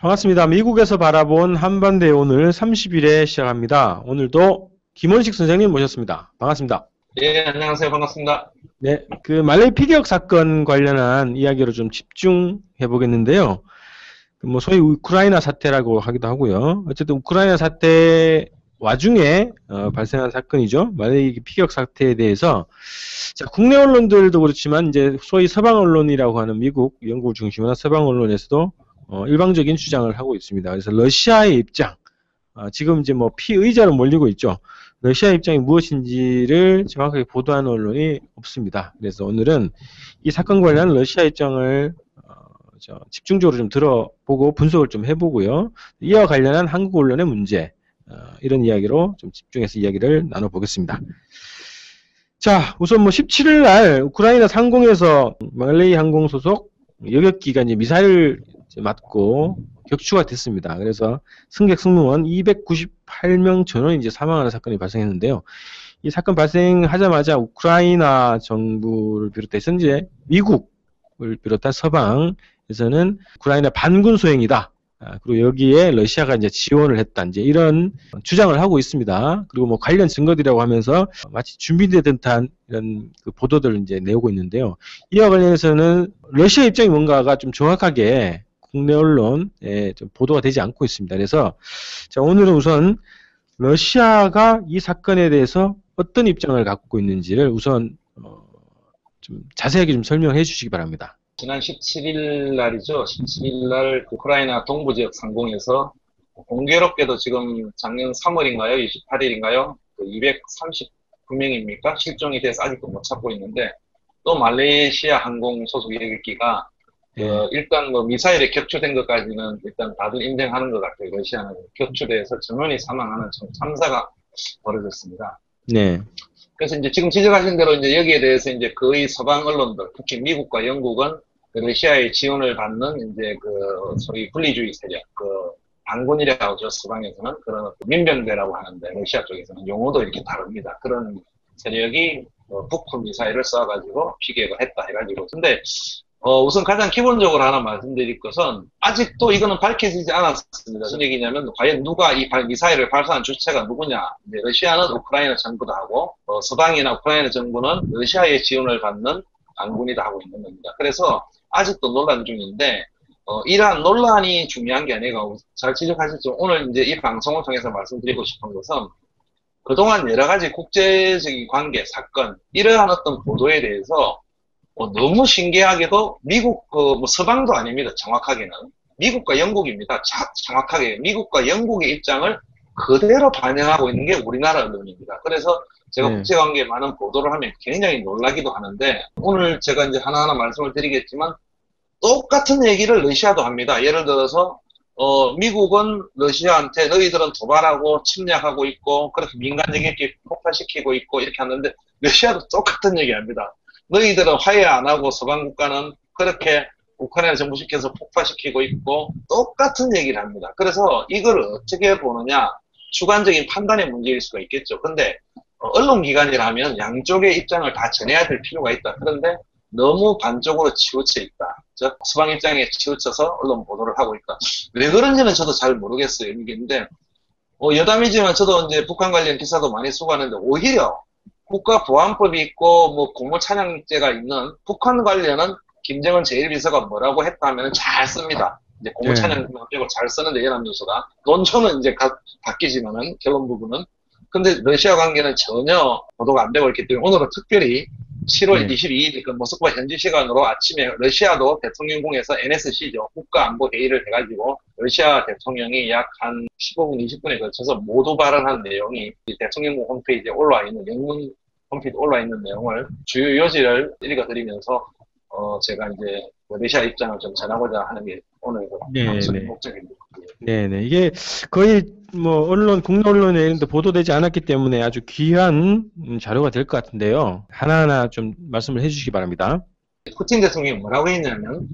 반갑습니다. 미국에서 바라본 한반도의 오늘 30일에 시작합니다. 오늘도 김원식 선생님 모셨습니다. 반갑습니다. 예, 안녕하세요. 반갑습니다. 네, 그 말레이 피격 사건 관련한 이야기로 좀 집중해 보겠는데요. 뭐 소위 우크라이나 사태라고 하기도 하고요. 어쨌든 우크라이나 사태 와중에 발생한 사건이죠. 말레이 피격 사태에 대해서 자, 국내 언론들도 그렇지만 이제 소위 서방 언론이라고 하는 미국, 영국을 중심으로 서방 언론에서도 일방적인 주장을 하고 있습니다. 그래서 러시아의 입장, 지금 이제 뭐 피의자로 몰리고 있죠. 러시아 입장이 무엇인지를 정확하게 보도하는 언론이 없습니다. 그래서 오늘은 이 사건 관련 러시아 입장을 집중적으로 좀 들어보고 분석을 좀 해보고요. 이와 관련한 한국 언론의 문제, 이런 이야기로 좀 집중해서 이야기를 나눠보겠습니다. 자, 우선 뭐 17일 날 우크라이나 상공에서 말레이 항공 소속 여객기가 이제 미사일을 맞고 격추가 됐습니다. 그래서 승객 승무원 298명 전원이 이제 사망하는 사건이 발생했는데요. 이 사건 발생하자마자 우크라이나 정부를 비롯해서 이제 미국을 비롯한 서방에서는 우크라이나 반군 소행이다. 그리고 여기에 러시아가 이제 지원을 했다. 이제 이런 주장을 하고 있습니다. 그리고 뭐 관련 증거들이라고 하면서 마치 준비된 듯한 이런 그 보도들을 이제 내오고 있는데요. 이와 관련해서는 러시아 입장이 뭔가가 좀 정확하게 국내 언론에 좀 보도가 되지 않고 있습니다. 그래서 자, 오늘은 우선 러시아가 이 사건에 대해서 어떤 입장을 갖고 있는지를 우선 좀 자세하게 좀 설명해 주시기 바랍니다. 지난 17일 날이죠. 17일 날 우크라이나 동부 지역 상공에서 공교롭게도 지금 작년 3월인가요? 28일인가요? 239명입니까? 실종이 돼서 아직도 못 찾고 있는데 또 말레이시아 항공 소속 여객기가 일단 뭐 미사일에 격추된 것까지는 일단 다들 인정하는 것 같아요. 러시아는 격추돼서 전원이 사망하는 참사가 벌어졌습니다. 네. 그래서 이제 지금 지적하신 대로 이제 여기에 대해서 이제 거의 서방 언론들, 특히 미국과 영국은 러시아의 지원을 받는 이제 그 소위 분리주의 세력, 그 반군이라고 하죠. 서방에서는 그런 민병대라고 하는데 러시아 쪽에서는 용어도 이렇게 다릅니다. 그런 세력이 북한 미사일을 쏴가지고 피격을 했다 해가지고. 근데 우선 가장 기본적으로 하나 말씀드릴 것은 아직도 이거는 밝혀지지 않았습니다. 무슨 얘기냐면 과연 누가 이 미사일을 발사한 주체가 누구냐. 이제 러시아는 우크라이나 정부다 하고 서방이나 우크라이나 정부는 러시아의 지원을 받는 반군이다 하고 있는 겁니다. 그래서 아직도 논란 중인데 이러한 논란이 중요한 게 아니라 잘 지적하셨죠. 오늘 이제 이 방송을 통해서 말씀드리고 싶은 것은 그동안 여러 가지 국제적인 관계, 사건 이러한 어떤 보도에 대해서 너무 신기하게도 미국, 뭐 서방도 아닙니다. 정확하게는. 미국과 영국입니다. 정확하게. 미국과 영국의 입장을 그대로 반영하고 있는 게 우리나라 언론입니다. 그래서 제가 국제관계에 많은 보도를 하면 굉장히 놀라기도 하는데, 오늘 제가 이제 하나하나 말씀을 드리겠지만, 똑같은 얘기를 러시아도 합니다. 예를 들어서, 미국은 러시아한테 너희들은 도발하고 침략하고 있고, 그렇게 민간적인 폭파시키고 있고, 이렇게 하는데, 러시아도 똑같은 얘기 합니다. 너희들은 화해 안 하고 서방 국가는 그렇게 우크라이나 정부시켜서 폭파시키고 있고 똑같은 얘기를 합니다. 그래서 이걸 어떻게 보느냐 주관적인 판단의 문제일 수가 있겠죠. 근데 언론기관이라면 양쪽의 입장을 다 전해야 될 필요가 있다. 그런데 너무 반쪽으로 치우쳐 있다. 즉 서방 입장에 치우쳐서 언론 보도를 하고 있다. 왜 그런지는 저도 잘 모르겠어요. 근데 여담이지만 저도 이제 북한 관련 기사도 많이 쓰고 하는데 오히려 국가보안법이 있고 뭐 공무찬양죄가 있는 북한 관련은 김정은 제1비서가 뭐라고 했다면 잘 씁니다. 이제 공무찬양 빼고 잘 쓰는데 연합뉴스가 논조는 이제 바뀌지만은 결론 부분은 근데 러시아 관계는 전혀 보도가 안 되고 있기 때문에 오늘은 특별히 7월 22일 그 모스크바 현지 시간으로 아침에 러시아도 대통령궁에서 NSC죠. 국가안보회의를 해가지고 러시아 대통령이 약 한 15분, 20분에 걸쳐서 모두 발언한 내용이 대통령궁 홈페이지에 올라와 있는 영문 홈페이지에 올라와 있는 내용을 주요 요지를 읽어드리면서 제가 이제 러시아 입장을 좀 전하고자 하는 게 오늘 목적입니다. 네네. 이게 거의 뭐 국내 언론에 보도되지 않았기 때문에 아주 귀한 자료가 될 것 같은데요. 하나하나 좀 말씀을 해주시기 바랍니다. 푸틴 대통령이 뭐라고 했냐면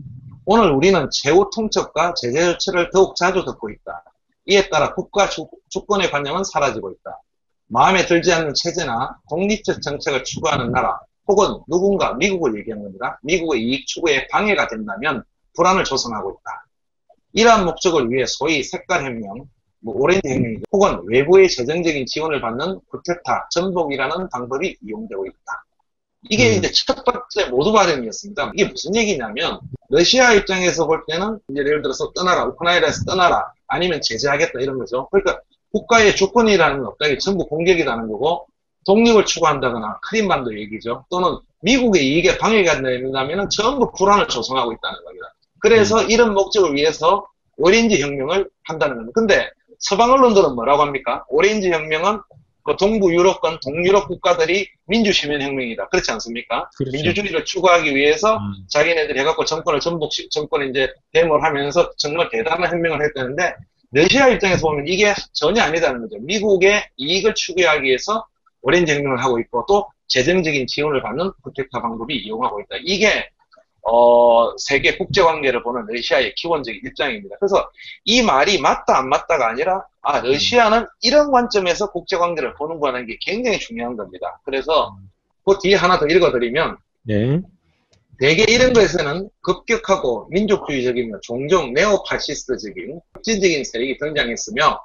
오늘 우리는 최후 통첩과 제재 조치를 더욱 자주 듣고 있다. 이에 따라 국가 주권의 관념은 사라지고 있다. 마음에 들지 않는 체제나 독립적 정책을 추구하는 나라 혹은 누군가 미국을 얘기한 겁니다. 미국의 이익 추구에 방해가 된다면 불안을 조성하고 있다. 이러한 목적을 위해 소위 색깔혁명, 오렌지 혁명이죠. 혹은 외부의 재정적인 지원을 받는 쿠데타, 전복이라는 방법이 이용되고 있다. 이게 이제 첫 번째 모두 발언이었습니다. 이게 무슨 얘기냐면 러시아 입장에서 볼 때는 이제 예를 들어서 떠나라, 우크라이나에서 떠나라, 아니면 제재하겠다 이런 거죠. 그러니까 국가의 주권이라는 건 없다. 이게 전부 공격이라는 거고 독립을 추구한다거나 크림반도 얘기죠. 또는 미국의 이익에 방해가 된다면 전부 불안을 조성하고 있다는 겁니다. 그래서 이런 목적을 위해서 오렌지 혁명을 한다는 겁니다. 근데 서방 언론들은 뭐라고 합니까? 오렌지 혁명은 그 동부 유럽권, 동유럽 국가들이 민주시민혁명이다. 그렇지 않습니까? 그렇죠. 민주주의를 추구하기 위해서 자기네들이 해갖고 정권을 정권을 이제 데모를 하면서 정말 대단한 혁명을 했다는데 러시아 입장에서 보면 이게 전혀 아니다는 거죠. 미국의 이익을 추구하기 위해서 오렌지 혁명을 하고 있고 또 재정적인 지원을 받는 쿠데타 방법이 이용하고 있다. 이게 세계 국제관계를 보는 러시아의 기본적인 입장입니다. 그래서 이 말이 맞다 안 맞다가 아니라 러시아는 이런 관점에서 국제관계를 보는구나 하는 게 굉장히 중요한 겁니다. 그래서 그 뒤에 하나 더 읽어드리면 네. 대개 이런 것에서는 급격하고 민족주의적이며 종종 네오파시스트적인 혁신적인 세력이 등장했으며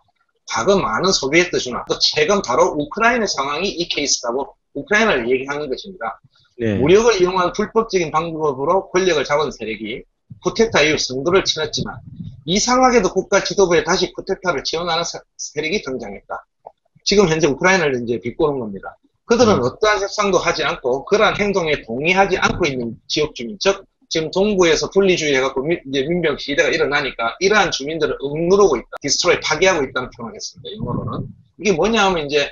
과거 많은 소비에트 준화 또 최근 바로 우크라이나 상황이 이 케이스라고 우크라이나를 얘기하는 것입니다. 네. 무력을 이용한 불법적인 방법으로 권력을 잡은 세력이 쿠데타 이후 선거를 치렀지만 이상하게도 국가 지도부에 다시 쿠데타를 지원하는 세력이 등장했다. 지금 현재 우크라이나를 이제 비꼬는 겁니다. 그들은 어떠한 협상도 하지 않고 그러한 행동에 동의하지 않고 있는 지역 주민, 즉 지금 동부에서 분리주의 해갖고 이제 민병 시대가 일어나니까 이러한 주민들을 억누르고 있다. 디스트로이 파괴하고 있다는 표현을 했습니다. 영어로는. 이게 뭐냐 하면 이제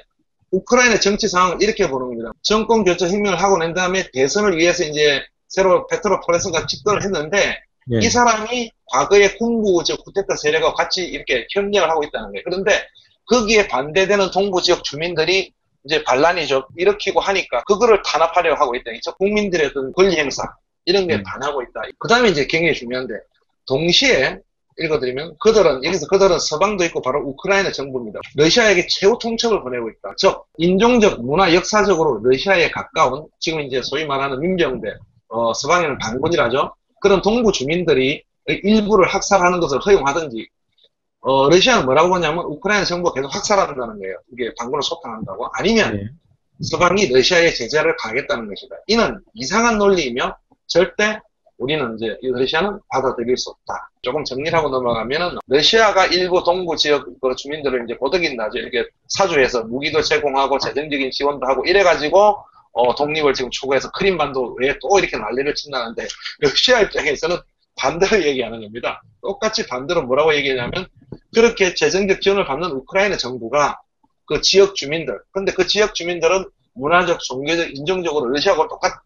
우크라이나 정치 상황을 이렇게 보는 겁니다. 정권 교체 혁명을 하고 난 다음에 대선을 위해서 이제 새로 페트로 포레스가 집권을 했는데 네. 이 사람이 과거의 군부 쿠데타 세력과 같이 이렇게 협력을 하고 있다는 거예요. 그런데 거기에 반대되는 동부 지역 주민들이 이제 반란이죠. 일으키고 하니까 그거를 탄압하려고 하고 있다. 저 국민들의 어떤 권리 행사 이런 게 반하고 있다. 그 다음에 이제 굉장히 중요한데 동시에 읽어드리면 그들은 서방도 있고 바로 우크라이나 정부입니다. 러시아에게 최후 통첩을 보내고 있다. 즉 인종적, 문화, 역사적으로 러시아에 가까운 지금 이제 소위 말하는 민병대, 서방에는 반군이라죠. 그런 동부 주민들이 일부를 학살하는 것을 허용하든지 러시아는 뭐라고 하냐면 우크라이나 정부가 계속 학살한다는 거예요. 이게 반군을 소탕한다고. 아니면 네. 서방이 러시아의 제재를 가하겠다는 것이다. 이는 이상한 논리이며 절대 우리는 이제 러시아는 받아들일 수 없다. 조금 정리를 하고 넘어가면은 러시아가 일부 동부 지역 주민들을 이제 고득인다죠. 이렇게 사주해서 무기도 제공하고 재정적인 지원도 하고 이래가지고 독립을 지금 추구해서 크림반도 외에 또 이렇게 난리를 친다는데 러시아 입장에서는 반대로 얘기하는 겁니다. 똑같이 반대로 뭐라고 얘기하냐면 그렇게 재정적 지원을 받는 우크라이나 정부가 그 지역 주민들, 근데 그 지역 주민들은 문화적, 종교적, 인종적으로 러시아하고 같다.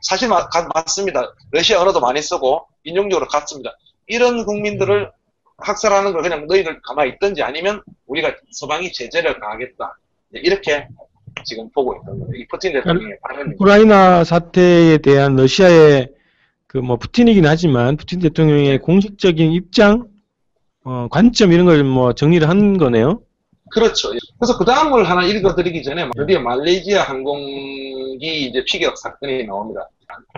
사실 맞습니다. 러시아 언어도 많이 쓰고 인종적으로 같습니다. 이런 국민들을 학살하는 걸 그냥 너희들 가만히 있든지 아니면 우리가 서방이 제재를 가하겠다. 이렇게 지금 보고 있던 거예요. 이 푸틴 대통령의 발언입니다. 우크라이나 사태에 대한 러시아의 푸틴이긴 하지만 푸틴 대통령의 공식적인 입장, 관점 이런 걸 정리를 한 거네요. 그렇죠. 그래서 그 다음을 하나 읽어드리기 전에 드디어 말레이시아 항공기 이제 피격 사건이 나옵니다.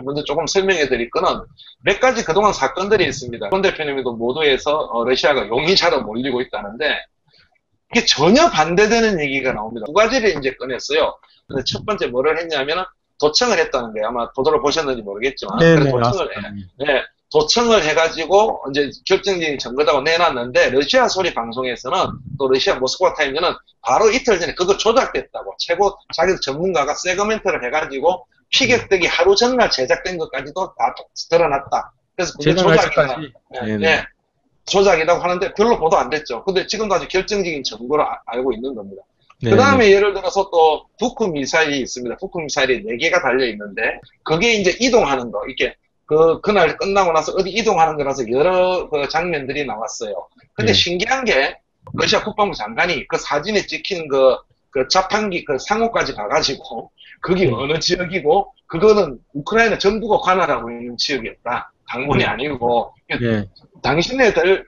먼저 조금 설명해드릴 거는 몇 가지 그동안 사건들이 있습니다. 권 대표님도 모두에서 러시아가 용의자로 몰리고 있다는데 이게 전혀 반대되는 얘기가 나옵니다. 두 가지를 이제 꺼냈어요. 근데 첫 번째 뭐를 했냐면은 도청을 했다는 거예요. 아마 보도를 보셨는지 모르겠지만. 네네, 도청을 해가지고 이제 결정적인 증거다고 내놨는데 러시아 소리 방송에서는 또 러시아 모스크바 타임즈는 바로 이틀 전에 그거 조작됐다고 최고 자기 전문가가 세그멘트를 해가지고 피격되기 하루 전날 제작된 것까지도 다 드러났다. 그래서 그게 조작이다. 조작이라고 하는데 별로 보도 안 됐죠. 근데 지금도 아주 결정적인 증거로 알고 있는 겁니다. 그 다음에 예를 들어서 또 북크 미사일이 있습니다. 북크 미사일이 4개가 달려있는데 그게 이제 이동하는 거 이렇게 그날 끝나고 나서 어디 이동하는 거라서 여러 장면들이 나왔어요. 근데 신기한 게 러시아 국방부 장관이 그 사진에 찍힌 그 자판기 상호까지 가가지고 그게 어느 지역이고 그거는 우크라이나 정부가 관할하고 있는 지역이었다. 당군이 아니고 당신네들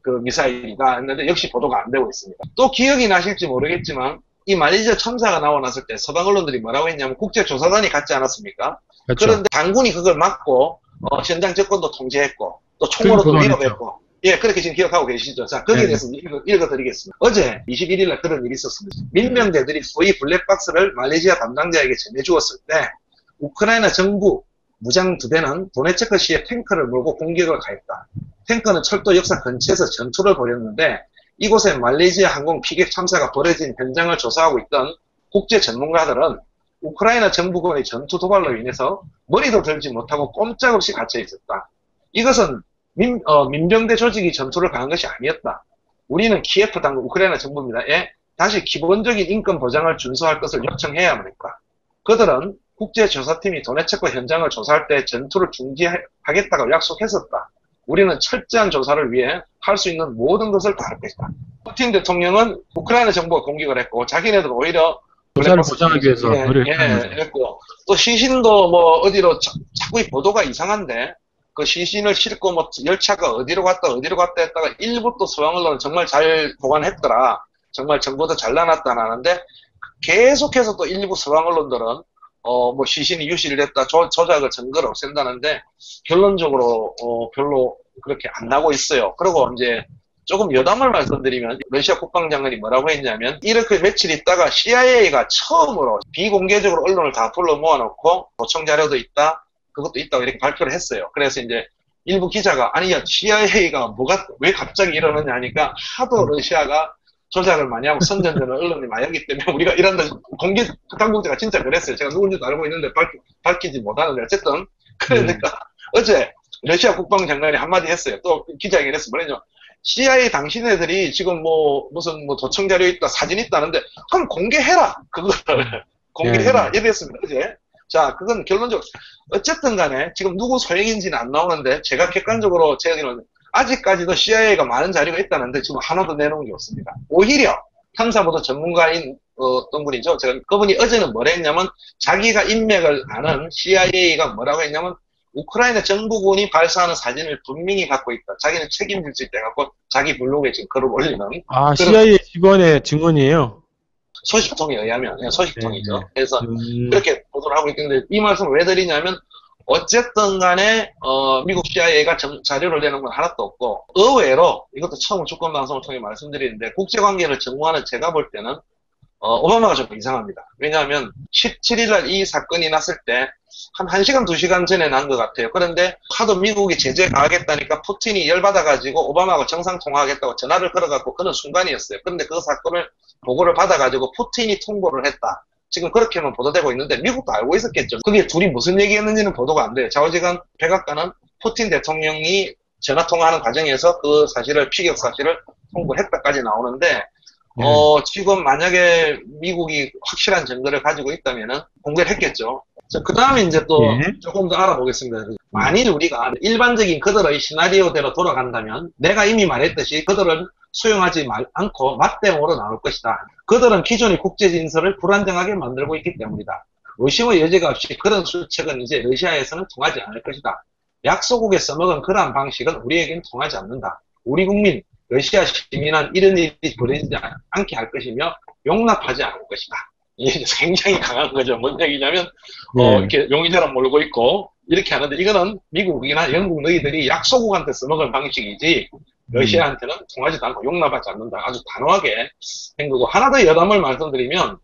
그 미사일이다 했는데 역시 보도가 안 되고 있습니다. 또 기억이 나실지 모르겠지만 이 말레이시아 참사가 나오고 났을 때 서방 언론들이 뭐라고 했냐면 국제조사단이 갔지 않았습니까? 그렇죠. 그런데 당군이 그걸 막고 현장 접근도 통제했고 또 총으로도 위협했고 예, 그렇게 지금 기억하고 계시죠? 자, 거기에 대해서 읽어드리겠습니다. 어제 21일 날 그런 일이 있었습니다. 민병대들이 소위 블랙박스를 말레이시아 담당자에게 전해주었을 때 우크라이나 정부 무장 두 대는 도네츠크시에 탱크를 몰고 공격을 가했다. 탱크는 철도 역사 근처에서 전투를 벌였는데 이곳에 말레이시아 항공 피격 참사가 벌어진 현장을 조사하고 있던 국제 전문가들은 우크라이나 정부군의 전투 도발로 인해서 머리도 들지 못하고 꼼짝없이 갇혀 있었다. 이것은 민병대 조직이 전투를 가한 것이 아니었다. 우리는 키예프 당국 우크라이나 정부입니다. 다시 기본적인 인권 보장을 준수할 것을 요청해야 합니까? 그들은 국제조사팀이 도네츠크 현장을 조사할 때 전투를 중지하겠다고 약속했었다. 우리는 철저한 조사를 위해 할 수 있는 모든 것을 다 할 것이다. 푸틴 대통령은 우크라이나 정부가 공격을 했고 자기네들 오히려 조사를 보장하기 위해서 했고 또 시신도 뭐 어디로 자꾸 이 보도가 이상한데 그 시신을 싣고 뭐 열차가 어디로 갔다 했다가 일부 또 서방 언론은 정말 잘 보관했더라. 정말 정보도 잘 나눴다 하는데 계속해서 또 일부 서방 언론들은 뭐 시신이 유실이 됐다, 조작을 증거를 없앤다는데 결론적으로 별로 그렇게 안 나고 있어요. 그리고 이제 조금 여담을 말씀드리면 러시아 국방장관이 뭐라고 했냐면 이렇게 며칠 있다가 CIA가 처음으로 비공개적으로 언론을 다 불러 모아놓고 도청 자료도 있다, 그것도 있다고 이렇게 발표를 했어요. 그래서 이제 일부 기자가 아니야 CIA가 왜 갑자기 이러느냐 하니까 하도 러시아가 조작을 많이 하고 선전전을 언론이 많이 하기 때문에 우리가 이런다 공개 당국자가 진짜 그랬어요. 제가 누군지도 알고 있는데 밝히지 못하는데 어쨌든 그러니까 어제 러시아 국방장관이 한마디 했어요. 또 기자회견에서 뭐랬냐, CIA 당신네들이 지금 무슨 도청 자료 있다, 사진 있다는데 그럼 공개해라, 그거를 공개해라 이랬습니다. 어제. 자, 그건 결론적으로 어쨌든 간에 지금 누구 소행인지는 안 나오는데 제가 객관적으로 제가 아직까지도 CIA가 많은 자료가 있다는데 지금 하나도 내놓은 게 없습니다. 오히려 탐사보도 전문가인 어떤 분이죠. 그분이 어제는 뭐라 했냐면 자기가 인맥을 아는 CIA가 뭐라고 했냐면 우크라이나 정부군이 발사하는 사진을 분명히 갖고 있다. 자기는 책임질 수 있다 갖고 자기 블로그에 지금 글을 올리는. 아, CIA 직원의 증언이에요? 소식통에 의하면 그냥 소식통이죠. 그래서 그렇게 보도를 하고 있는데 이 말씀을 왜 드리냐면 어쨌든 간에 미국 CIA가 자료를 내는 건 하나도 없고 의외로 이것도 처음 주권방송을 통해 말씀드리는데 국제관계를 전무하는 제가 볼 때는 오바마가 좀 이상합니다. 왜냐하면 17일 날 이 사건이 났을 때 한 1시간 2시간 전에 난 것 같아요. 그런데 하도 미국이 제재 가하겠다니까 푸틴이 열받아가지고 오바마하고 정상통화하겠다고 전화를 걸어갖고 그런 순간이었어요. 그런데 그 사건을 보고를 받아가지고 푸틴이 통보를 했다. 지금 그렇게만 보도되고 있는데 미국도 알고 있었겠죠. 그게 둘이 무슨 얘기했는지는 보도가 안 돼요. 좌우지간 백악관은 푸틴 대통령이 전화통화하는 과정에서 그 사실을, 피격 사실을 통보했다까지 나오는데 지금 만약에 미국이 확실한 증거를 가지고 있다면은 공개를 했겠죠. 그 다음에 이제 또 조금 더 알아보겠습니다. 만일 우리가 일반적인 그들의 시나리오대로 돌아간다면 내가 이미 말했듯이 그들은 수용하지 않고 맞대응으로 나올 것이다. 그들은 기존의 국제 진서를 불안정하게 만들고 있기 때문이다. 의심의 여지가 없이 그런 수책은 이제 러시아에서는 통하지 않을 것이다. 약소국에 써먹은 그러한 방식은 우리에겐 통하지 않는다. 우리 국민, 러시아 시민은 이런 일이 벌어지지 않게 할 것이며 용납하지 않을 것이다. 이게 굉장히 강한 거죠. 뭔 얘기냐면 이렇게 용의자랑 몰고 있고 이렇게 하는데 이거는 미국이나 영국 너희들이 약소국한테 써먹은 방식이지 러시아한테는 통하지도 않고 용납하지 않는다. 아주 단호하게 한 거고. 하나 더 여담을 말씀드리면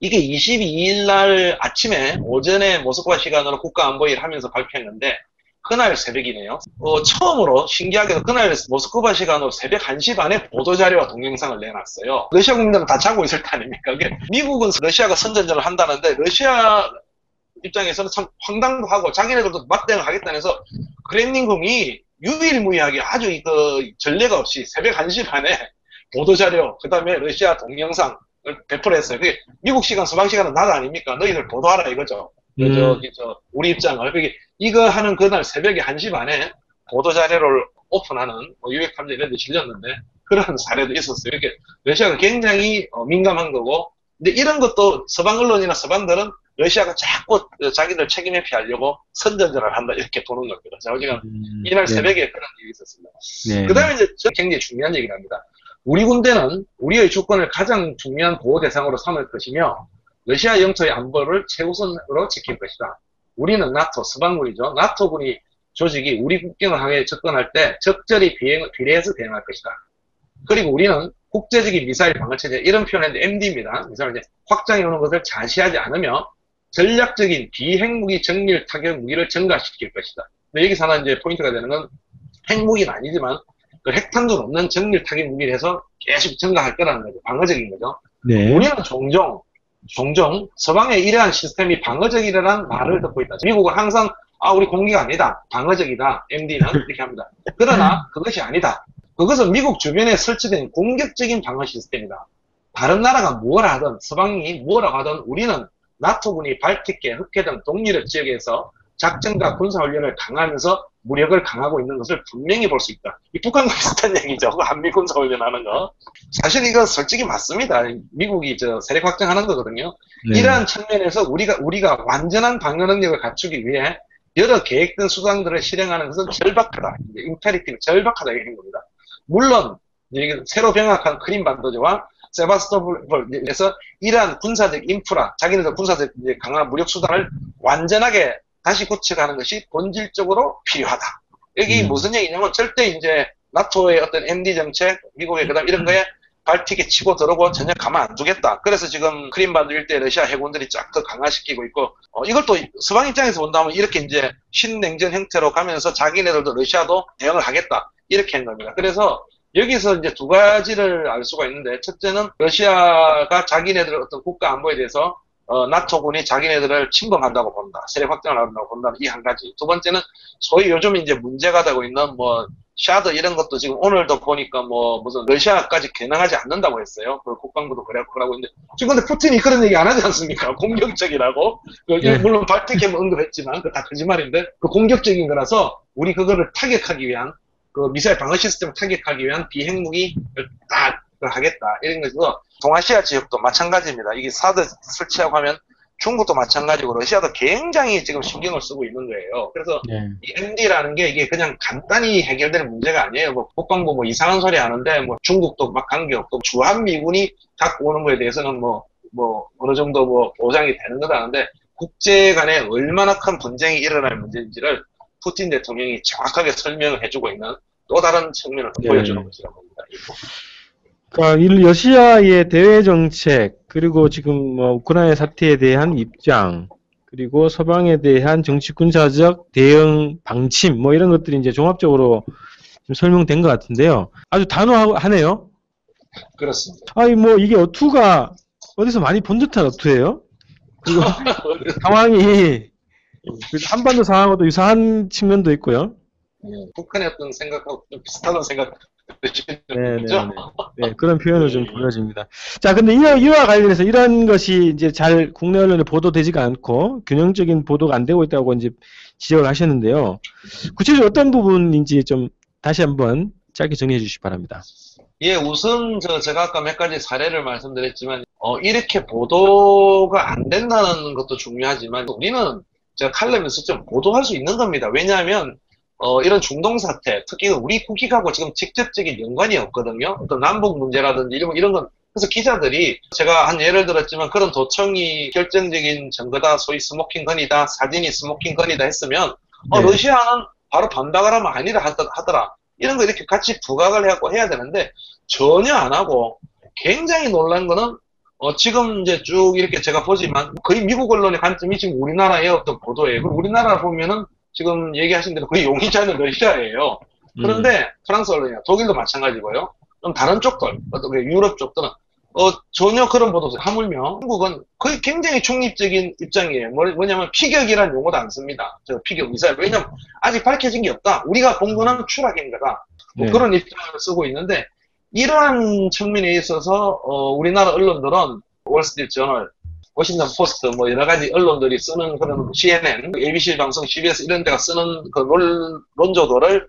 이게 22일 날 아침에 오전에 모스크바 시간으로 국가안보회의를 하면서 발표했는데 그날 새벽이네요. 처음으로 신기하게도 그날 모스크바 시간으로 새벽 1시 반에 보도자료와 동영상을 내놨어요. 러시아 국민들은 다 자고 있을 때 아닙니까? 미국은 러시아가 선전전을 한다는데 러시아 입장에서는 참 황당도 하고 자기네들도 맞대응을 하겠다는 해서 크렘린궁이 유일무이하게 아주 전례가 없이 새벽 1시 반에 보도자료, 그 다음에 러시아 동영상을 배포를 했어요. 그게 미국 시간, 서방 시간은 낮 아닙니까? 너희들 보도하라 이거죠. 우리 입장을. 이거 하는 그날 새벽에 1시 반에 보도자료를 오픈하는 유액탐지 이런 데 실렸는데 그런 사례도 있었어요. 이렇게 러시아가 굉장히 민감한 거고 근데 이런 것도 서방 언론이나 서방들은 러시아가 자꾸 자기들 책임 회피하려고 선전전을 한다 이렇게 보는 겁니다. 자, 지금 이날 네. 새벽에 그런 일이 있었습니다. 네. 그 다음에 이제 굉장히 중요한 얘기를 합니다. 우리 군대는 우리의 주권을 가장 중요한 보호 대상으로 삼을 것이며 러시아 영토의 안보를 최우선으로 지킬 것이다. 우리는 나토 서방군이죠. 나토군이 조직이 우리 국경을 향해 접근할 때 적절히 비례해서 대응할 것이다. 그리고 우리는 국제적인 미사일 방어체제 이런 표현인데 MD입니다. 미사일 이제 확장해 오는 것을 자시하지 않으며 전략적인 비핵무기 정밀 타격 무기를 증가시킬 것이다. 근데 여기서 하나 이제 포인트가 되는 건 핵무기는 아니지만 그 핵탄두 없는 정밀 타격 무기를 해서 계속 증가할 거라는 거죠. 방어적인 거죠. 네. 우리는 종종 서방의 이러한 시스템이 방어적이라는 말을 듣고 있다. 미국은 항상 우리 공기가 아니다. 방어적이다. MD는 이렇게 합니다. 그러나 그것이 아니다. 그것은 미국 주변에 설치된 공격적인 방어 시스템이다. 다른 나라가 무엇을 하든 서방이 무엇을 하든 우리는 나토군이 발틱계, 흑해 등 동유럽 지역에서 작전과 군사훈련을 강화하면서 무력을 강하고 있는 것을 분명히 볼 수 있다. 이 북한과 비슷한 얘기죠. 한미 군사훈련하는 거. 사실 이거 솔직히 맞습니다. 미국이 세력 확장하는 거거든요. 네. 이러한 측면에서 우리가 완전한 방어 능력을 갖추기 위해 여러 계획된 수단들을 실행하는 것은 절박하다. 임페리티브 절박하다 이런 겁니다. 물론 새로 병합한 크림 반도제와 세바스토폴에서 이러한 군사적 인프라, 자기네들 군사적 강한 무력 수단을 완전하게 다시 구축하는 것이 본질적으로 필요하다. 여기 무슨 얘기냐면 절대 이제 나토의 어떤 MD 정책, 미국의 그다음 이런 거에 발틱에 치고 들어오고 전혀 가만 안 두겠다. 그래서 지금 크림반도 일대 러시아 해군들이 쫙 더 강화시키고 있고, 이걸 또 서방 입장에서 본다면 이렇게 이제 신냉전 형태로 가면서 자기네들도 러시아도 대응을 하겠다. 이렇게 한 겁니다. 그래서 여기서 이제 두 가지를 알 수가 있는데, 첫째는 러시아가 자기네들 어떤 국가 안보에 대해서 나토군이 자기네들을 침범한다고 본다. 세력 확장을 한다고 본다는 이 한 가지. 두 번째는 소위 요즘 이제 문제가 되고 있는 샤드 이런 것도 지금 오늘도 보니까 무슨 러시아까지 겨냥하지 않는다고 했어요. 그 국방부도 그러고 있는데 지금 근데 푸틴이 그런 얘기 안 하지 않습니까? 공격적이라고. 네. 물론 발틱해 언급했지만 그 다 거짓말인데 그 공격적인 거라서 우리 그거를 타격하기 위한 그 미사일 방어 시스템을 타격하기 위한 비핵무기를 다 하겠다. 이런 것에서 동아시아 지역도 마찬가지입니다. 이게 사드 설치하고 하면 중국도 마찬가지고 러시아도 굉장히 지금 신경을 쓰고 있는 거예요. 그래서 네. 이 MD라는 게 이게 그냥 간단히 해결되는 문제가 아니에요. 국방부 이상한 소리 하는데 중국도 막 관계없고 주한미군이 갖고 오는 거에 대해서는 어느 정도 보장이 되는 거라는데 국제 간에 얼마나 큰 분쟁이 일어날 문제인지를 푸틴 대통령이 정확하게 설명을 해주고 있는 또 다른 측면을 네. 보여주는 것이라고 봅니다. 그러니까 이 러시아의 대외 정책, 그리고 지금 우크라이나 사태에 대한 입장, 그리고 서방에 대한 정치 군사적 대응 방침 이런 것들이 이제 종합적으로 좀 설명된 것 같은데요. 아주 단호하네요. 그렇습니다. 이게 어투가 어디서 많이 본 듯한 어투예요. 그리고 상황이 한반도 상황하고도 유사한 측면도 있고요. 북한의 어떤 생각하고 좀 비슷하다는 생각 네, 그런 표현을 좀 보여집니다. 자, 근데 이와 관련해서 이런 것이 이제 잘 국내 언론에 보도되지가 않고 균형적인 보도가 안 되고 있다고 이제 지적을 하셨는데요. 구체적으로 어떤 부분인지 좀 다시 한번 짧게 정리해 주시기 바랍니다. 예, 우선 제가 아까 몇 가지 사례를 말씀드렸지만 이렇게 보도가 안 된다는 것도 중요하지만 우리는 제가 칼럼에서 좀 보도할 수 있는 겁니다. 왜냐하면 이런 중동 사태, 특히 우리 국익하고 지금 직접적인 연관이 없거든요. 어떤 남북 문제라든지 이런 건. 그래서 기자들이 제가 한 예를 들었지만 그런 도청이 결정적인 증거다, 소위 스모킹건이다, 사진이 스모킹건이다 했으면 네. 러시아는 바로 반박을 하면 아니라 하더라. 이런 거 이렇게 같이 부각을 해갖고 해야 되는데 전혀 안 하고 굉장히 놀란 거는 지금 이제 쭉 이렇게 제가 보지만 거의 미국 언론의 관점이 지금 우리나라의 어떤 보도예요. 그리고 우리나라 보면은 지금 얘기하신 대로 거의 용의자는 러시아예요. 그런데 프랑스 언론이나 독일도 마찬가지고요. 좀 다른 쪽들, 어떤 유럽 쪽들은 전혀 그런 보도 없어요. 하물며 한국은 거의 굉장히 중립적인 입장이에요. 뭐냐면 피격이라는 용어도 안 씁니다. 피격 미사일. 왜냐면 아직 밝혀진 게 없다. 우리가 본 거는 추락인 거다. 네. 그런 입장을 쓰고 있는데 이러한 측면에 있어서 우리나라 언론들은 월스트리트저널, 워싱턴 포스트 여러 가지 언론들이 쓰는 그런 CNN, ABC 방송, CBS 이런 데가 쓰는 그 논조들을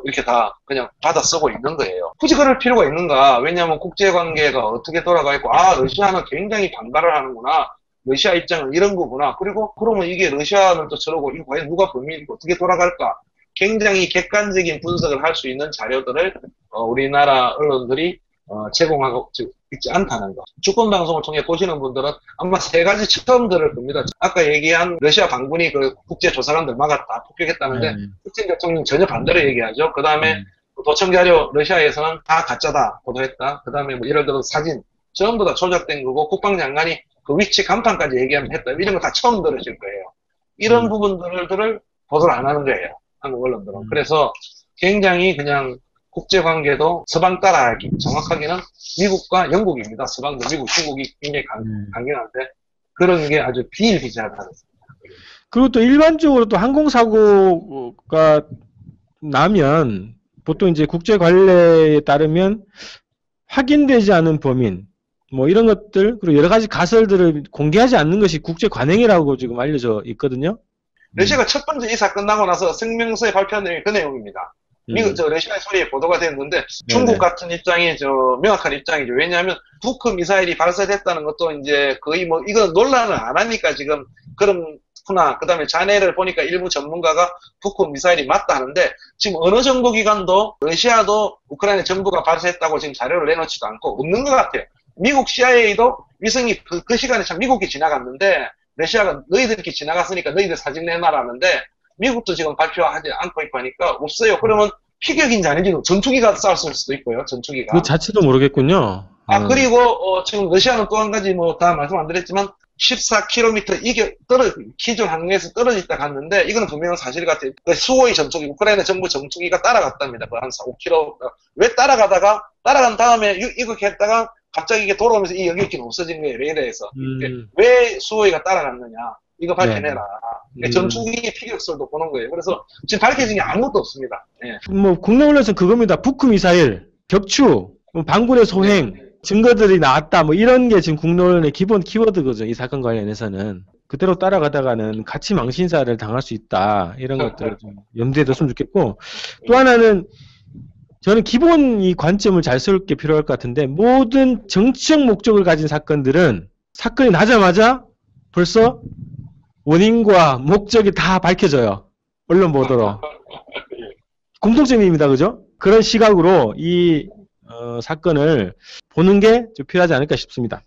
이렇게 다 그냥 받아 쓰고 있는 거예요. 굳이 그럴 필요가 있는가? 왜냐하면 국제관계가 어떻게 돌아가 있고 러시아는 굉장히 반발을 하는구나. 러시아 입장은 이런 거구나. 그리고 그러면 이게 러시아는 또 저러고 이거 과연 누가 범인이고 어떻게 돌아갈까? 굉장히 객관적인 분석을 할 수 있는 자료들을 우리나라 언론들이 제공하고 있지 않다는 거. 주권 방송을 통해 보시는 분들은 아마 세 가지 처음 들을 겁니다. 아까 얘기한 러시아 반군이 그 국제 조사관들 막았다, 폭격했다는데 푸틴 대통령 전혀 반대로 얘기하죠. 그 다음에 도청 자료 러시아에서는 다 가짜다 보도했다. 그 다음에 뭐 예를 들어 사진 전부 다 조작된 거고 국방장관이 그 위치 간판까지 얘기하면 했다. 이런 거 다 처음 들으실 거예요. 이런 부분들을 보도를 안 하는 거예요. 한국 언론들은. 그래서 굉장히 그냥 국제관계도 서방 따라하기, 정확하게는 미국과 영국입니다. 서방도 미국, 중국이 굉장히 강경한데 그런 게 아주 비일비재하다. 그리고 또 일반적으로 또 항공사고가 나면 보통 이제 국제 관례에 따르면 확인되지 않은 범인, 뭐 이런 것들, 그리고 여러 가지 가설들을 공개하지 않는 것이 국제 관행이라고 지금 알려져 있거든요. 러시아가 첫 번째 이 사건 나고 나서声明서에 발표한 내용이 그 내용입니다. 미국, 러시아의 소리에 보도가 됐는데, 중국 같은 입장이, 명확한 입장이죠. 왜냐하면, 북크 미사일이 발사됐다는 것도 이제 거의 뭐, 이거 논란을 안 하니까 지금, 그렇구나. 그 다음에 잔해를 보니까 일부 전문가가 북크 미사일이 맞다 하는데, 지금 어느 정보기관도, 러시아도 우크라이나 정부가 발사했다고 지금 자료를 내놓지도 않고, 없는 것 같아요. 미국 CIA도 위성이 그 시간에 참 미국이 지나갔는데, 러시아가 너희들끼리 지나갔으니까 너희들 사진 내놔라는데, 미국도 지금 발표하지 않고 있고 하니까 없어요. 그러면 피격인지 아닌지는 전투기가 쐈을 수도 있고요. 전투기가. 그 자체도 모르겠군요. 그리고 지금 러시아는 또 한 가지 뭐 다 말씀 안 드렸지만 14km 기존 항로에서 떨어져 있다 갔는데 이거는 분명한 사실 같아요. 그 수호의 전투기, 우크라이나 정부 전투기가 따라갔답니다. 그 한 5km. 왜 따라간 다음에 이렇게 했다가 갑자기 이게 돌아오면서 이 여객기는 없어진 거예요. 레이더에서. 왜 수호이가 따라갔느냐. 이거 밝혀내라. 전투기 피격설도 보는 거예요. 그래서 지금 밝혀진 게 아무것도 없습니다. 네. 뭐 국내 언론에서는 그겁니다. 북크 미사일, 격추, 반군의 소행, 증거들이 나왔다. 뭐 이런 게 지금 국내 언론의 기본 키워드거죠. 이 사건 관련해서는. 그대로 따라가다가는 같이 망신사를 당할 수 있다. 이런 것들을 좀 염두에 뒀으면 좋겠고. 또 하나는 저는 기본 이 관점을 잘 세울 게 필요할 것 같은데 모든 정치적 목적을 가진 사건들은 사건이 나자마자 벌써 원인과 목적이 다 밝혀져요. 언론 보도로. 공통점입니다. 그죠? 그런 시각으로 이 사건을 보는 게 좀 필요하지 않을까 싶습니다.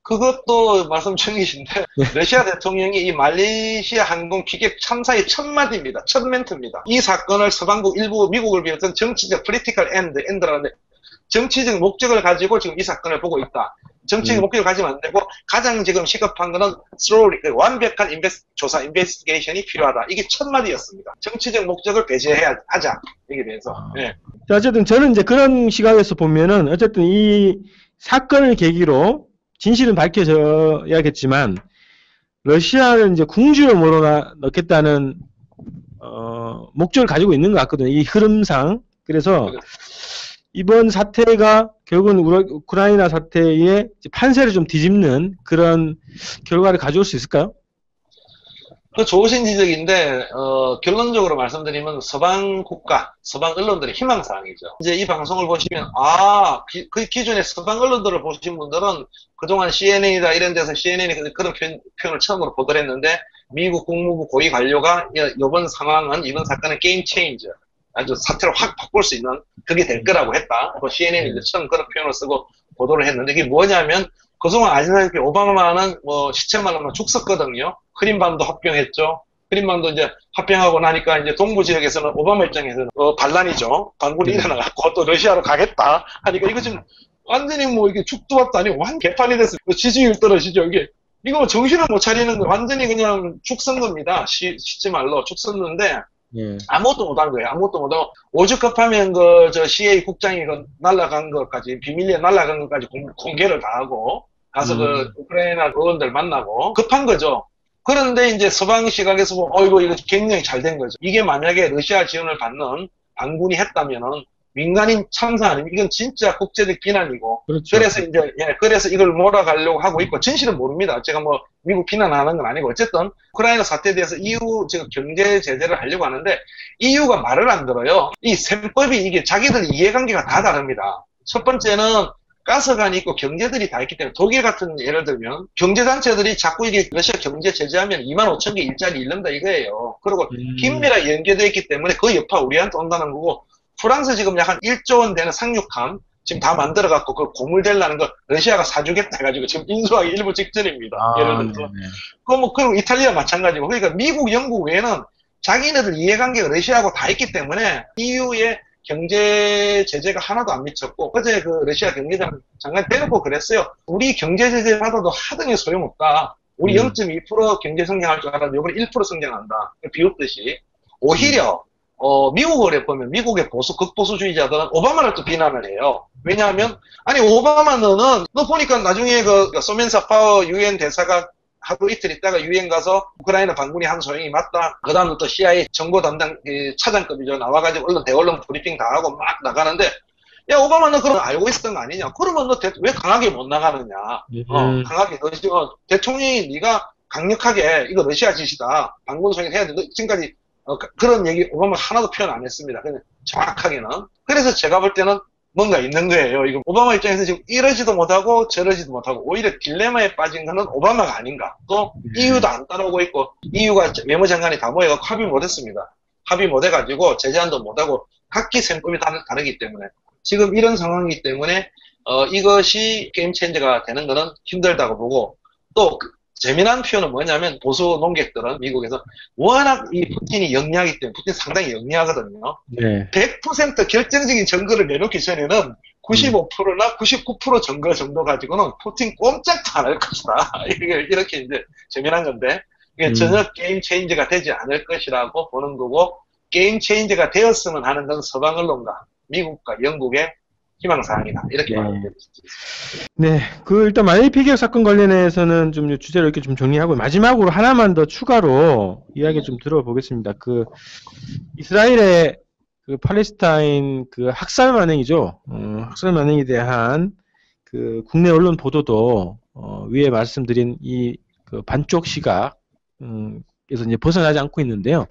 그것도 말씀 중이신데 러시아 대통령이 이 말레이시아 항공 피격 참사의 첫 마디입니다. 첫 멘트입니다. 이 사건을 서방국 일부 미국을 비롯한 정치적 political end라는데 정치적 목적을 가지고 지금 이 사건을 보고 있다. 정치적 목적을 가지면 안 되고 가장 지금 시급한 거는 thoroughly, 완벽한 조사, investigation이 필요하다. 이게 첫 마디였습니다. 정치적 목적을 배제해야 하자. 여기에 대해서. 네. 자, 어쨌든 저는 이제 그런 시각에서 보면은 어쨌든 이 사건을 계기로 진실은 밝혀져야겠지만 러시아를 이제 궁지로 몰아넣겠다는 목적을 가지고 있는 것 같거든요. 이 흐름상. 그래서 이번 사태가 결국은 우크라이나 사태의 판세를 좀 뒤집는 그런 결과를 가져올 수 있을까요? 그 좋으신 지적인데 결론적으로 말씀드리면 서방 국가, 서방 언론들의 희망사항이죠. 이제 이 방송을 보시면 그 기존의 서방 언론들을 보신 분들은 그동안 CNN이다 이런 데서 CNN이 그런 표현을 처음으로 보도를 했는데 미국 국무부 고위 관료가 이번 상황은 이번 사건은 게임 체인저, 아주 사태를 확 바꿀 수 있는 그게 될 거라고 했다. 그 CNN이 이제 처음 그런 표현을 쓰고 보도를 했는데 이게 뭐냐면 그동안 아시다시피 오바마는 뭐 시체만 하면 죽었거든요. 크림반도 합병했죠. 크림반도 이제 합병하고 나니까 이제 동부 지역에서는 오바마 입장에서는 반란이죠. 반군이 일어나갖고 또 러시아로 가겠다 하니까 이거 지금 완전히 뭐 이게 죽도 밥도 아니고 완전 개판이 됐어요. 지지율 떨어지죠. 이거 정신을 못 차리는 거 완전히 그냥 죽 쓴 겁니다. 쉽지 말로 죽 썼는데 아무것도 못한 거예요. 아무것도 못하고 오죽급하면 저 CA 국장이 날아간 것까지 비밀리에 날아간 것까지 공개를 다 하고 가서 그 우크라이나 의원들 만나고 급한 거죠. 그런데 이제 서방 시각에서 보면 이거 굉장히 잘 된 거죠. 이게 만약에 러시아 지원을 받는 반군이 했다면은 민간인 참사 아니면 이건 진짜 국제적 비난이고. 그렇죠. 그래서 이걸 몰아가려고 하고 있고 진실은 모릅니다. 제가 뭐 미국 비난하는 건 아니고 어쨌든 우크라이나 사태에 대해서 EU 지금 경제 제재를 하려고 하는데 EU가 말을 안 들어요. 이 셈법이 이게 자기들 이해관계가 다 다릅니다. 첫 번째는 가스관이 있고 경제들이 다 있기 때문에 독일 같은 예를 들면 경제단체들이 자꾸 이게 러시아 경제 제재하면 25,000개 일자리 잃는다 이거예요. 그리고 긴밀하게 연계되어 있기 때문에 그 여파 우리한테 온다는 거고 프랑스 지금 약 한 1조 원 되는 상륙함 지금 다 만들어갖고 그 고물되려는 걸 러시아가 사주겠다 해가지고 지금 인수하기 일부 직전입니다. 예를 들어서. 그리고 이탈리아 마찬가지고. 그러니까 미국, 영국 외에는 자기네들 이해관계가 러시아하고 다 있기 때문에 EU의 경제 제재가 하나도 안 미쳤고 어제 그 러시아 경제장 장관이 대놓고 그랬어요. 우리 경제 제재 받아도 하등에 소용없다. 우리 0.2% 경제 성장할 줄 알았는데 이번에 1% 성장한다. 비웃듯이. 오히려 미국을 보면 미국의 극보수주의자들은 오바마를 또 비난을 해요. 왜냐하면 아니 오바마 너는 너 보니까 나중에 그 소멘사 파워 유엔 대사가 하루 이틀 있다가 유엔 가서 우크라이나 반군이 한 소용이 맞다. 그 다음에 또 CIA 정보 담당 차장급이죠. 나와가지고 대언론 브리핑 다 하고 막 나가는데 야 오바마 너 그럼 알고 있었던 거 아니냐. 그러면 너 왜 강하게 못 나가느냐. 강하게 너 대통령이 네가 강력하게 이거 러시아 짓이다. 반군 소용해야 돼. 너 지금까지 그런 얘기 오바마 하나도 표현 안 했습니다. 그냥 정확하게는. 그래서 제가 볼 때는 뭔가 있는 거예요. 이거 오바마 입장에서 지금 이러지도 못하고 저러지도 못하고 오히려 딜레마에 빠진 거는 오바마가 아닌가. 또 EU도 안 따라오고 있고 EU가 외무장관이 다 모여서 합의 못했습니다. 합의 못해가지고 제재안도 못하고 각기 셈법이 다르기 때문에 지금 이런 상황이기 때문에 이것이 게임 체인저가 되는 거는 힘들다고 보고 또 재미난 표현은 뭐냐면 보수 농객들은 미국에서 워낙 이 푸틴이 영리하기 때문에 푸틴 상당히 영리하거든요. 네. 100% 결정적인 증거를 내놓기 전에는 95%나 99% 증거 정도 가지고는 푸틴 꼼짝도 안 할 것이다. 이렇게 이제 재미난 건데 이게 전혀 게임 체인저가 되지 않을 것이라고 보는 거고 게임 체인저가 되었으면 하는 건 서방 언론과 미국과 영국의 희망사항이다. 이렇게 말하면 되겠습니다. 네. 일단 만일 피격 사건 관련해서는 좀 주제를 이렇게 좀 정리하고, 마지막으로 하나만 더 추가로 이야기 좀 들어보겠습니다. 이스라엘의 팔레스타인 학살 만행이죠. 학살 만행에 대한 국내 언론 보도도, 위에 말씀드린 반쪽 시각, 에서 이제 벗어나지 않고 있는데요.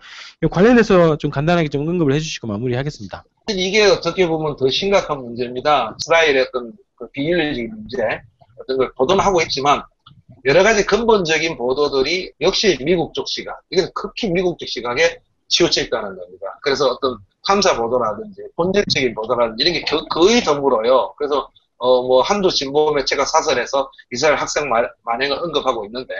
관련해서 좀 간단하게 좀 언급을 해주시고 마무리하겠습니다. 이게 어떻게 보면 더 심각한 문제입니다. 이스라엘의 어떤 비윤리적인 문제, 어떤 걸 보도는 하고 있지만, 여러 가지 근본적인 보도들이 역시 미국 쪽 시각, 이건 극히 미국 쪽 시각에 치우쳐 있다는 겁니다. 그래서 어떤 탐사 보도라든지, 본질적인 보도라든지, 이런 게 거의 드물어요. 그래서, 한두 진보 매체가 사설해서 이스라엘 학생 만행을 언급하고 있는데,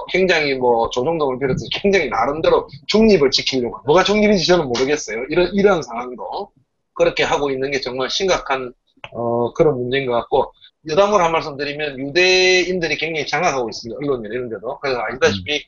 굉장히 조정동을 비롯해서 굉장히 나름대로 중립을 지키려고, 뭐가 중립인지 저는 모르겠어요. 이런 상황도 그렇게 하고 있는 게 정말 심각한, 그런 문제인 것 같고, 여담으로 한 말씀 드리면, 유대인들이 굉장히 장악하고 있습니다. 언론이나 이런 데도. 그래서 아시다시피,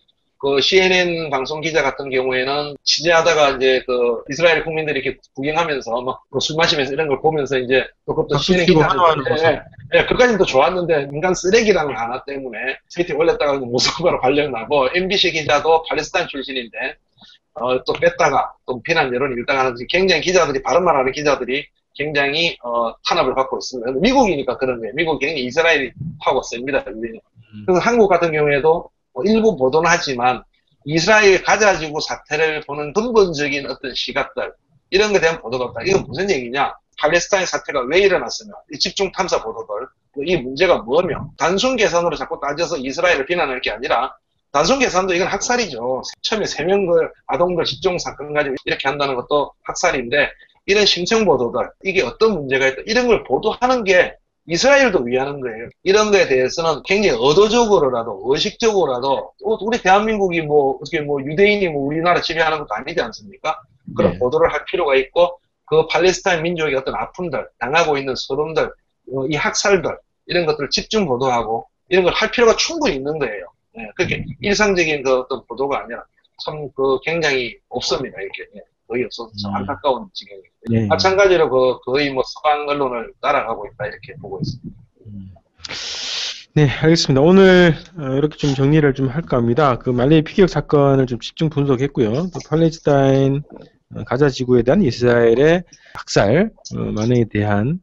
CNN 방송 기자 같은 경우에는 취재하다가 이제 이스라엘 국민들이 이렇게 구경하면서 술 마시면서 이런 걸 보면서 이제 또 그것도 CNN 기자한테 그까지는 또 좋았는데 인간 쓰레기라는 하나 때문에 트위터에 올렸다가 모스크바로 관련나고 MBC 기자도 팔레스타인 출신인데 또 뺐다가 또 비난 여론이 일단 하는 굉장히 기자들이 바른말 하는 기자들이 굉장히 탄압을 받고 있습니다. 미국이니까 그런 거예요. 미국 굉장히 이스라엘이 하고 셉니다. 그래서 한국 같은 경우에도 일부 보도는 하지만 이스라엘 가자지구 사태를 보는 근본적인 어떤 시각들 이런 것에 대한 보도가 없다. 이건 무슨 얘기냐? 팔레스타인 사태가 왜 일어났으며 이 집중 탐사 보도들 이 문제가 뭐며 단순 계산으로 자꾸 따져서 이스라엘을 비난할 게 아니라 단순 계산도 이건 학살이죠. 처음에 3명 아동들 실종 사건 가지고 이렇게 한다는 것도 학살인데 이런 심층 보도들 이게 어떤 문제가 있다 이런 걸 보도하는 게 이스라엘도 위하는 거예요. 이런 거에 대해서는 굉장히 의도적으로라도, 의식적으로라도, 우리 대한민국이 어떻게 유대인이 우리나라 지배하는 것도 아니지 않습니까? 그런 보도를 할 필요가 있고, 그 팔레스타인 민족의 어떤 아픔들, 당하고 있는 서름들, 이 학살들, 이런 것들을 집중 보도하고, 이런 걸 할 필요가 충분히 있는 거예요. 그렇게 일상적인 어떤 보도가 아니라, 참, 굉장히 없습니다, 이렇게. 거의 없어서 참 안타까운 지경입니다. 마찬가지로 거의 서방 언론을 따라가고 있다 이렇게 보고 있습니다. 네, 알겠습니다. 오늘 이렇게 좀 정리를 좀 할까 합니다. 말레이 피격 사건을 좀 집중 분석했고요. 또 팔레스타인 가자 지구에 대한 이스라엘의 학살 만행에 대한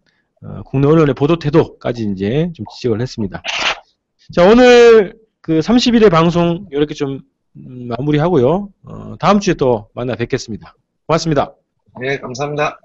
국내 언론의 보도 태도까지 이제 좀 지적을 했습니다. 자, 오늘 30일의 방송 이렇게 좀 마무리하고요. 다음 주에 또 만나 뵙겠습니다. 고맙습니다. 네, 감사합니다.